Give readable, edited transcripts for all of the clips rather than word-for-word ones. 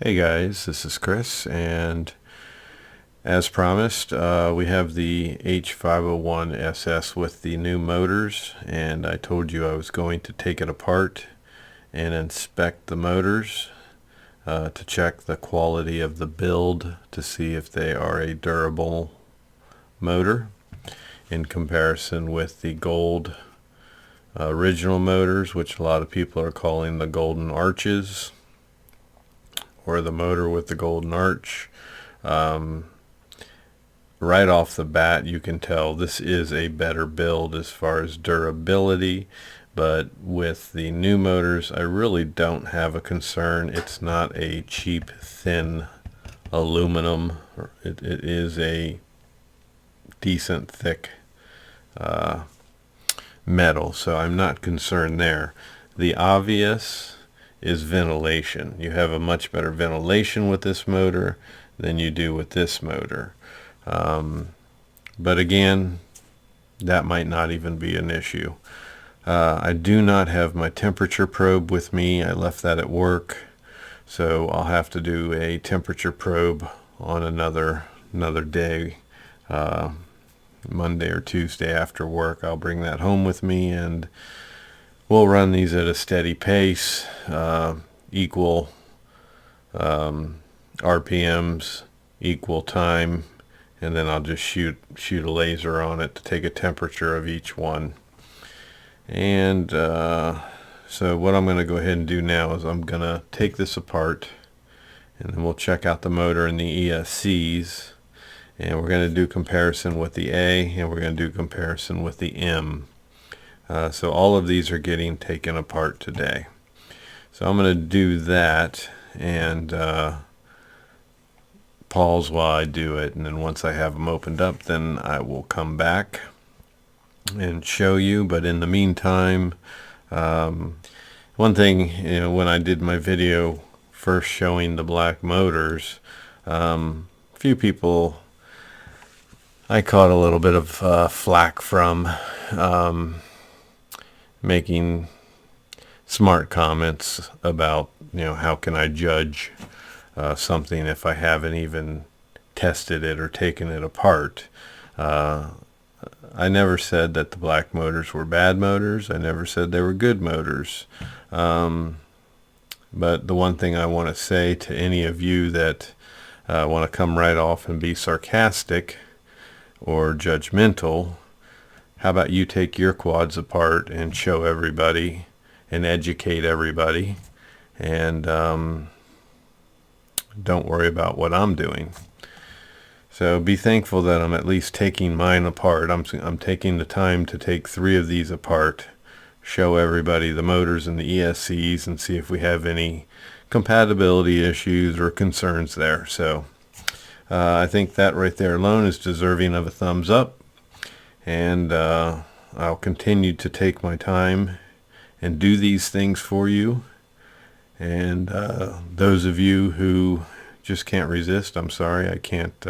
Hey guys, this is Chris, and as promised, we have the H501SS with the new motors, and I told you I was going to take it apart and inspect the motors to check the quality of the build to see if they are a durable motor in comparison with the gold original motors, which a lot of people are calling the golden arches, or the motor with the golden arch. Right off the bat, you can tell this is a better build as far as durability, but with the new motors, I really don't have a concern. It's not a cheap, thin aluminum. It is a decent, thick metal, so I'm not concerned there. The obvious is ventilation. You have a much better ventilation with this motor than you do with this motor. But again, that might not even be an issue. I do not have my temperature probe with me. I left that at work, so I'll have to do a temperature probe on another day, Monday or Tuesday after work. I'll bring that home with me, and we'll run these at a steady pace, equal RPMs, equal time, and then I'll just shoot a laser on it to take a temperature of each one. And so what I'm going to go ahead and do now is I'm going to take this apart, and then we'll check out the motor and the ESCs, and we're going to do comparison with the A, and we're going to do comparison with the M. So all of these are getting taken apart today. So I'm going to do that and pause while I do it, and then once I have them opened up, then I will come back and show you. But in the meantime, one thing, when I did my video first showing the black motors, a few people I caught a little bit of flack from making smart comments about, how can I judge something if I haven't even tested it or taken it apart. I never said that the black motors were bad motors. I never said they were good motors. But the one thing I want to say to any of you that want to come right off and be sarcastic or judgmental, how about you take your quads apart and show everybody and educate everybody, and don't worry about what I'm doing. So be thankful that I'm at least taking mine apart. I'm taking the time to take 3 of these apart, show everybody the motors and the ESCs, and see if we have any compatibility issues or concerns there. So I think that right there alone is deserving of a thumbs up, and I'll continue to take my time and do these things for you. And those of you who just can't resist, I'm sorry, I can't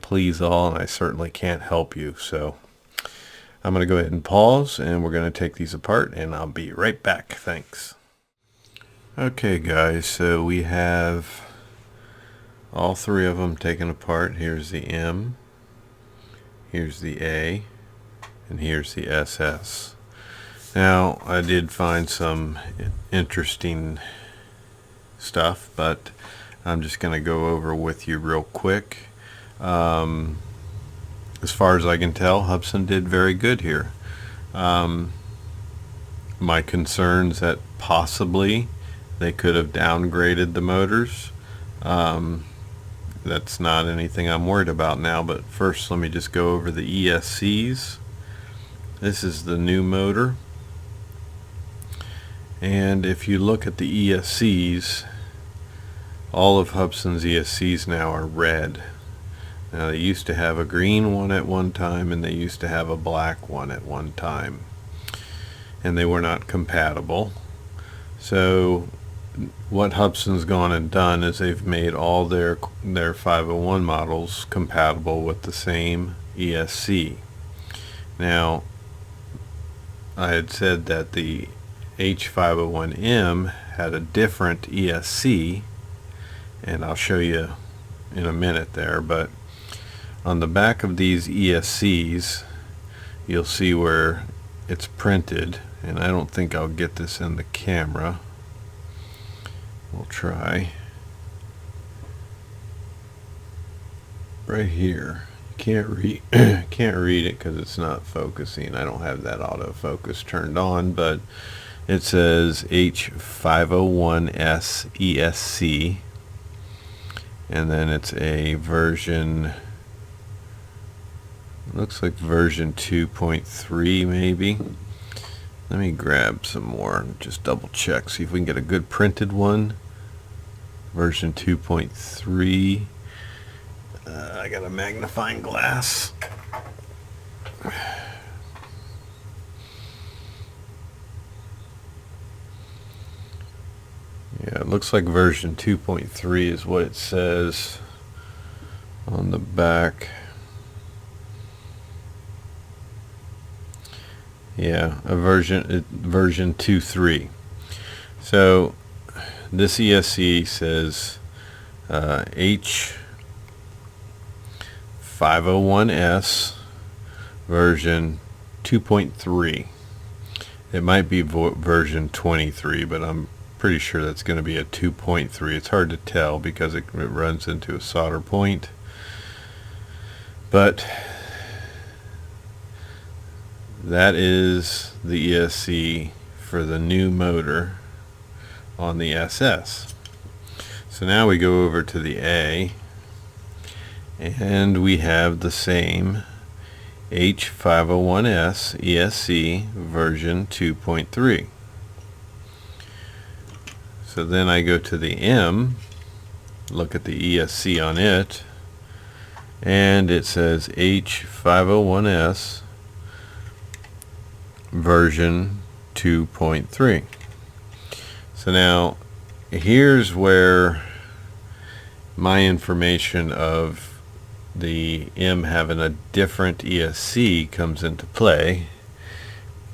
please all, and I certainly can't help you. So I'm going to go ahead and pause, and we're going to take these apart, and I'll be right back. Thanks. Okay guys, so we have all 3 of them taken apart. Here's the M, here's the A, and here's the SS. Now, I did find some interesting stuff, but I'm just going to go over with you real quick. As far as I can tell, Hubsan did very good here. My concerns that possibly they could have downgraded the motors. That's not anything I'm worried about now, but first let me just go over the ESCs. This is the new motor. And if you look at the ESCs, all of Hubsan's ESCs now are red. Now they used to have a green one at one time, and they used to have a black one at one time, and they were not compatible. So what Hubsan's gone and done is they've made all their 501 models compatible with the same ESC. Now, I had said that the H501M had a different ESC, and I'll show you in a minute there, but on the back of these ESCs you'll see where it's printed, and I don't think I'll get this in the camera. We'll try. Right here. Can't read it because it's not focusing. I don't have that autofocus turned on, but it says H501S ESC, and then it's a version, looks like version 2.3 maybe. Let me grab some more and just double check, see if we can get a good printed one. Version 2.3. I got a magnifying glass. Yeah, it looks like version 2.3 is what it says on the back. Yeah, version 2.3. So this ESC says H501S version 2.3. It might be version 23, but I'm pretty sure that's going to be a 2.3. It's hard to tell because it runs into a solder point, but that is the ESC for the new motor on the SS. So now we go over to the A, and we have the same H501S ESC version 2.3. So then I go to the M, look at the ESC on it, and it says H501S version 2.3. So now here's where my information of the M having a different ESC comes into play,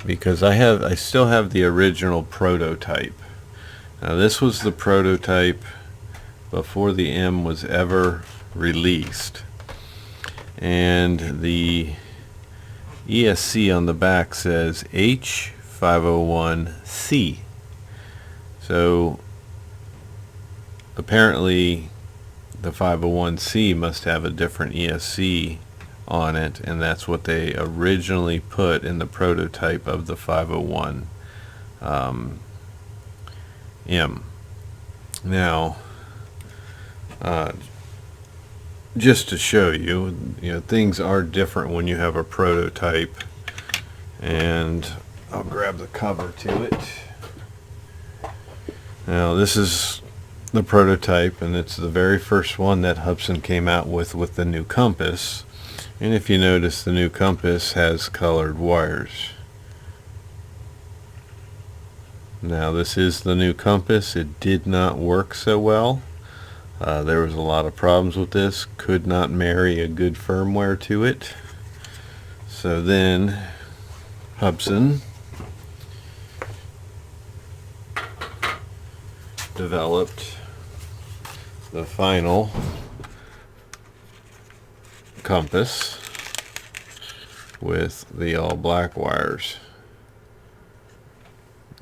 because I still have the original prototype. Now this was the prototype before the M was ever released, and the ESC on the back says H501C. So apparently the 501C must have a different ESC on it, and that's what they originally put in the prototype of the 501 M. Now just to show you, things are different when you have a prototype, and I'll grab the cover to it. Now this is the prototype, and it's the very first one that Hubsan came out with the new compass. And if you notice, the new compass has colored wires. Now this is the new compass. It did not work so well. There was a lot of problems with this. Could not marry a good firmware to it. So then Hubsan developed the final compass with the all black wires,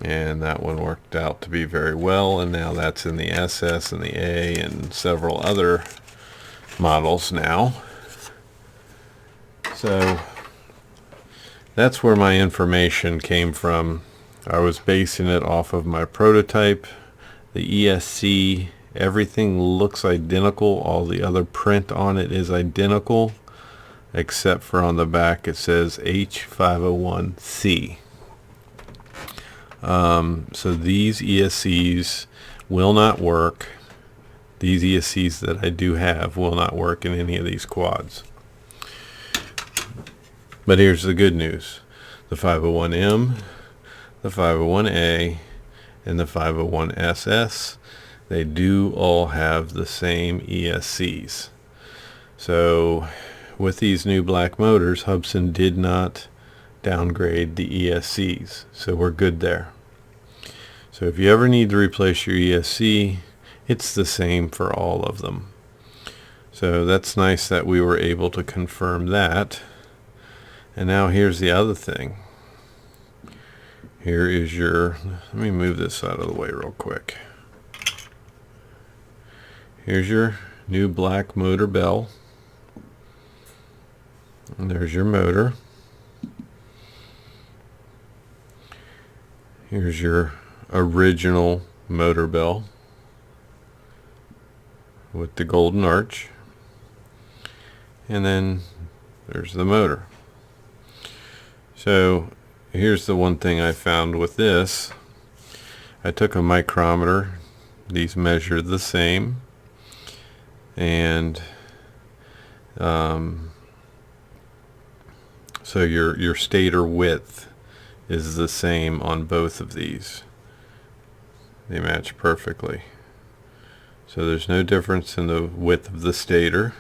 and that one worked out to be very well, and now that's in the SS and the A and several other models now. So that's where my information came from. I was basing it off of my prototype. The ESC, everything looks identical. All the other print on it is identical, except for on the back it says H501C. So these ESCs will not work. These ESCs that I do have will not work in any of these quads. But here's the good news. The 501M, the 501A, and the 501SS, they do all have the same ESCs. So with these new black motors, Hubsan did not downgrade the ESCs, so we're good there. So So if you ever need to replace your ESC, it's the same for all of them. So that's nice that we were able to confirm that. And now here's the other thing. Here is your, let me move this out of the way real quick. Here's your new black motor bell. And there's your motor. Here's your original motor bell with the golden arch. And then there's the motor. So here's the one thing I found with this. I took a micrometer. These measure the same. And so your stator width is the same on both of these. They match perfectly. So there's no difference in the width of the stator.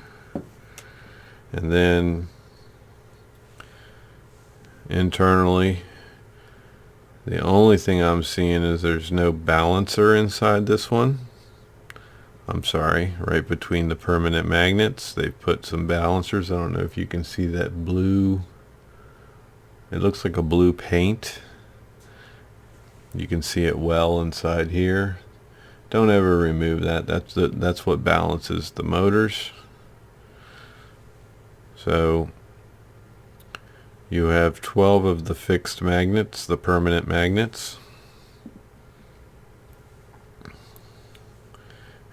And then internally, the only thing I'm seeing is there's no balancer inside this one. I'm sorry, right between the permanent magnets they've put some balancers. I don't know if you can see that blue. It looks like a blue paint. You can see it well inside here. Don't ever remove that. That's what balances the motors. So you have 12 of the fixed magnets, the permanent magnets.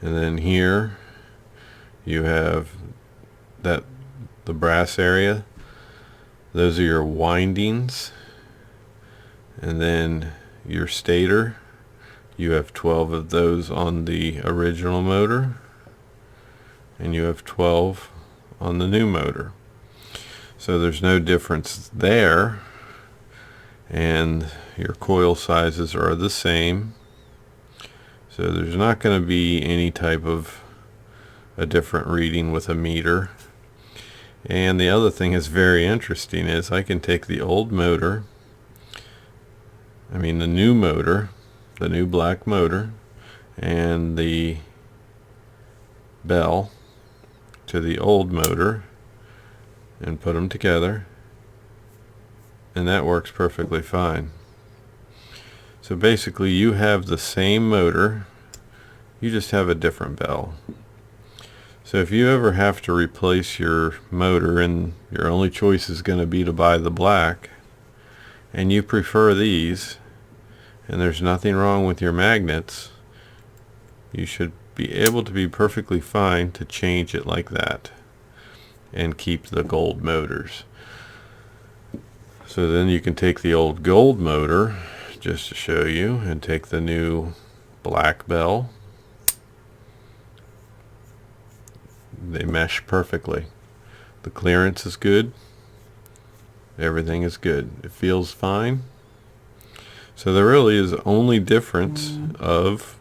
And then here you have the brass area. Those are your windings. And then your stator, you have 12 of those on the original motor, and you have 12 on the new motor. So there's no difference there, and your coil sizes are the same. So there's not going to be any type of a different reading with a meter. And the other thing is very interesting is I can take the old motor, the new motor, the new black motor, and the bell to the old motor and put them together, and that works perfectly fine. So basically you have the same motor, you just have a different bell. So if you ever have to replace your motor and your only choice is going to be to buy the black, and you prefer these, and there's nothing wrong with your magnets, you should be able to be perfectly fine to change it like that and keep the gold motors. So then you can take the old gold motor, just to show you, and take the new black bell. They mesh perfectly. The clearance is good. Everything is good. It feels fine. So there really is only difference of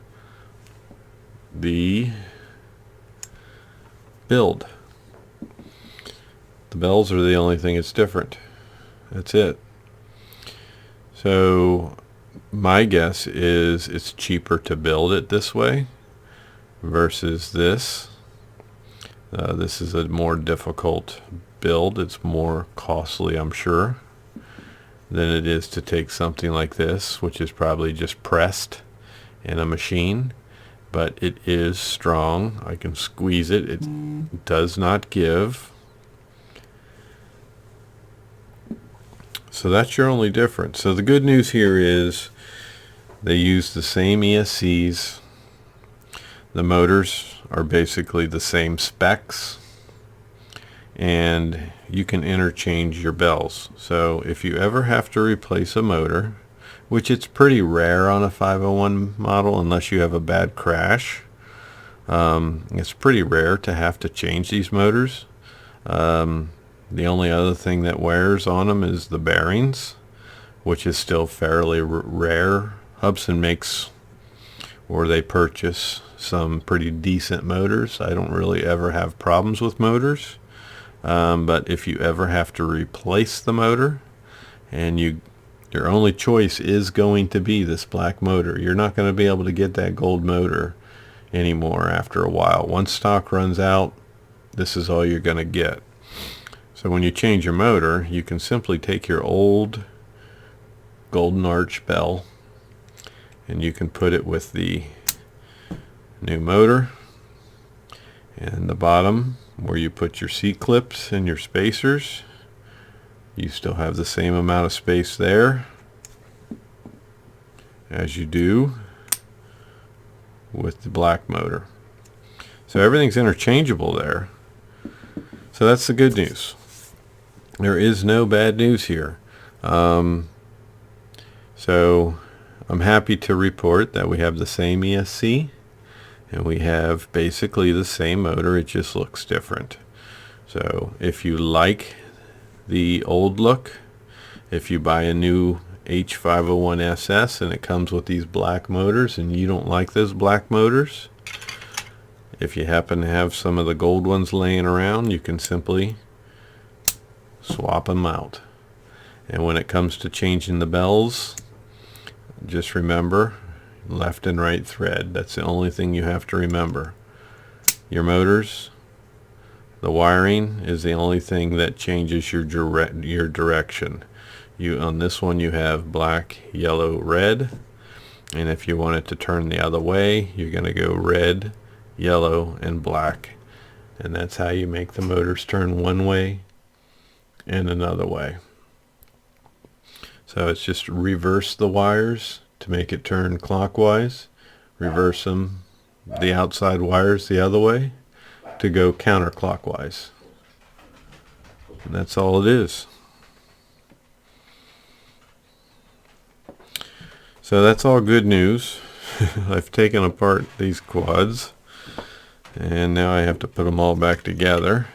the build. The bells are the only thing that's different. That's it. So my guess is it's cheaper to build it this way versus this. This is a more difficult build. It's more costly, I'm sure, than it is to take something like this, which is probably just pressed in a machine. But it is strong. I can squeeze it. It does not give. So that's your only difference. So the good news here is they use the same ESCs. The motors are basically the same specs, and you can interchange your bells. So if you ever have to replace a motor, which it's pretty rare on a 501 model unless you have a bad crash, it's pretty rare to have to change these motors. The only other thing that wears on them is the bearings, which is still fairly rare. Hubsan makes, or they purchase, some pretty decent motors. I don't really ever have problems with motors, but if you ever have to replace the motor and you Your only choice is going to be this black motor. You're not going to be able to get that gold motor anymore after a while. Once stock runs out, this is all you're going to get. So when you change your motor, you can simply take your old golden arch bell and you can put it with the new motor, and the bottom where you put your seat clips and your spacers, you still have the same amount of space there as you do with the black motor. So everything's interchangeable there. So that's the good news. There is no bad news here. So I'm happy to report that we have the same ESC and we have basically the same motor. It just looks different. So if you like the old look, if you buy a new H501SS and it comes with these black motors and you don't like those black motors, if you happen to have some of the gold ones laying around, you can simply swap them out. And when it comes to changing the bells, just remember left and right thread. That's the only thing you have to remember. Your motors, the wiring is the only thing that changes your direction. On this one you have black, yellow, red, and if you want it to turn the other way, you're going to go red, yellow, and black. And that's how you make the motors turn one way and another way. So it's just reverse the wires to make it turn clockwise, reverse them, the outside wires the other way, to go counterclockwise. And that's all it is. So that's all good news. I've taken apart these quads and now I have to put them all back together.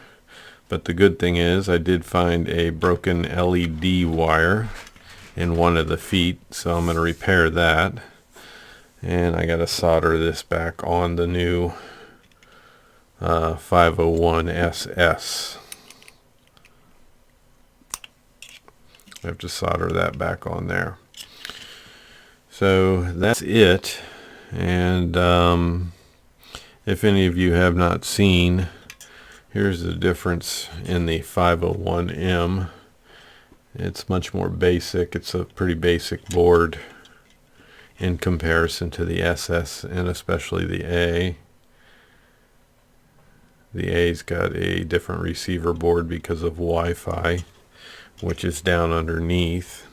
But the good thing is I did find a broken LED wire in one of the feet, so I'm going to repair that. And I got to solder this back on the new 501SS. I have to solder that back on there. So that's it. And if any of you have not seen, here's the difference in the 501M. It's much more basic. It's a pretty basic board in comparison to the SS and especially the A. The A's got a different receiver board because of Wi-Fi, which is down underneath.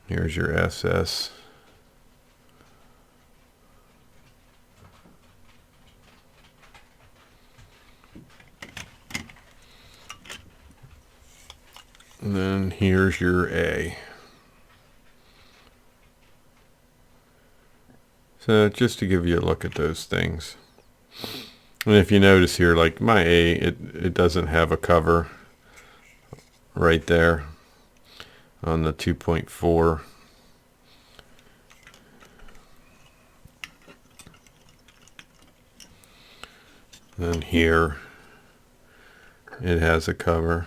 Here's your SS. And then here's your A. So just to give you a look at those things. And if you notice here, like my A, it doesn't have a cover right there on the 2.4. Then here it has a cover.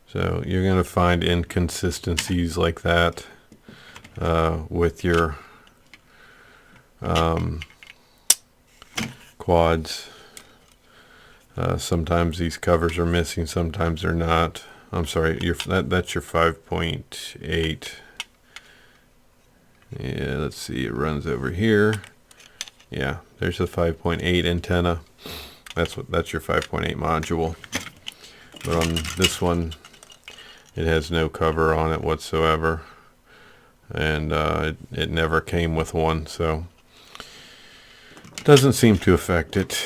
So you're going to find inconsistencies like that with your quads. Sometimes these covers are missing, sometimes they're not. I'm sorry, that's your 5.8. Yeah, let's see, it runs over here. Yeah, there's the 5.8 antenna. That's your 5.8 module. But on this one, it has no cover on it whatsoever, and it never came with one, so it doesn't seem to affect it.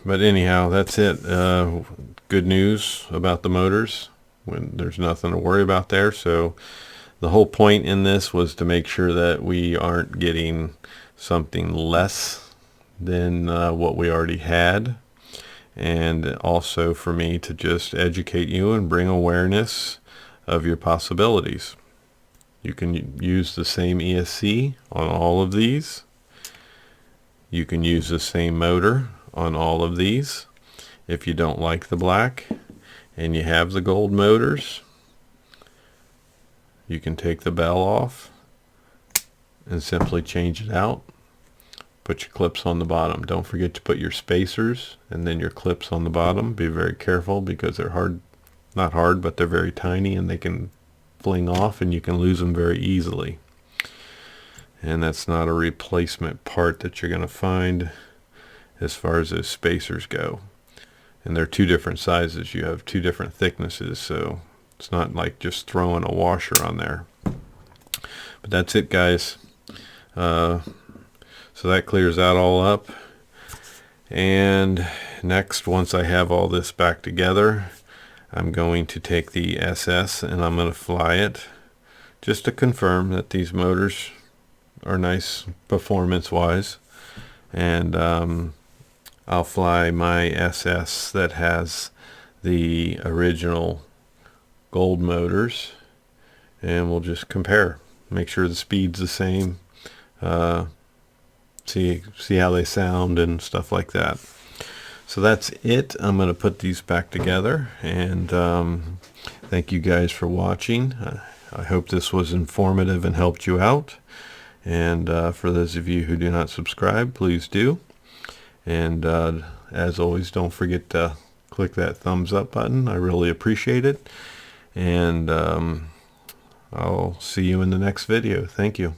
But anyhow, that's it. Good news about the motors, when there's nothing to worry about there. So the whole point in this was to make sure that we aren't getting something less than what we already had, and also for me to just educate you and bring awareness of your possibilities. You can use the same ESC on all of these. You can use the same motor on all of these. If you don't like the black and you have the gold motors, you can take the bell off and simply change it out. Put your clips on the bottom. Don't forget to put your spacers and then your clips on the bottom. Be very careful because they're hard, not hard, but they're very tiny and they can fling off and you can lose them very easily. And that's not a replacement part that you're going to find as far as those spacers go. And they're two different sizes. You have two different thicknesses, so it's not like just throwing a washer on there. But that's it, guys. So that clears that all up. And next, once I have all this back together, I'm going to take the SS and I'm going to fly it just to confirm that these motors are nice performance wise. And I'll fly my SS that has the original gold motors, and we'll just compare, make sure the speed's the same, see how they sound and stuff like that. So that's it. I'm going to put these back together, and thank you guys for watching. I hope this was informative and helped you out. And for those of you who do not subscribe, please do. And as always, don't forget to click that thumbs up button. I really appreciate it. And I'll see you in the next video. Thank you.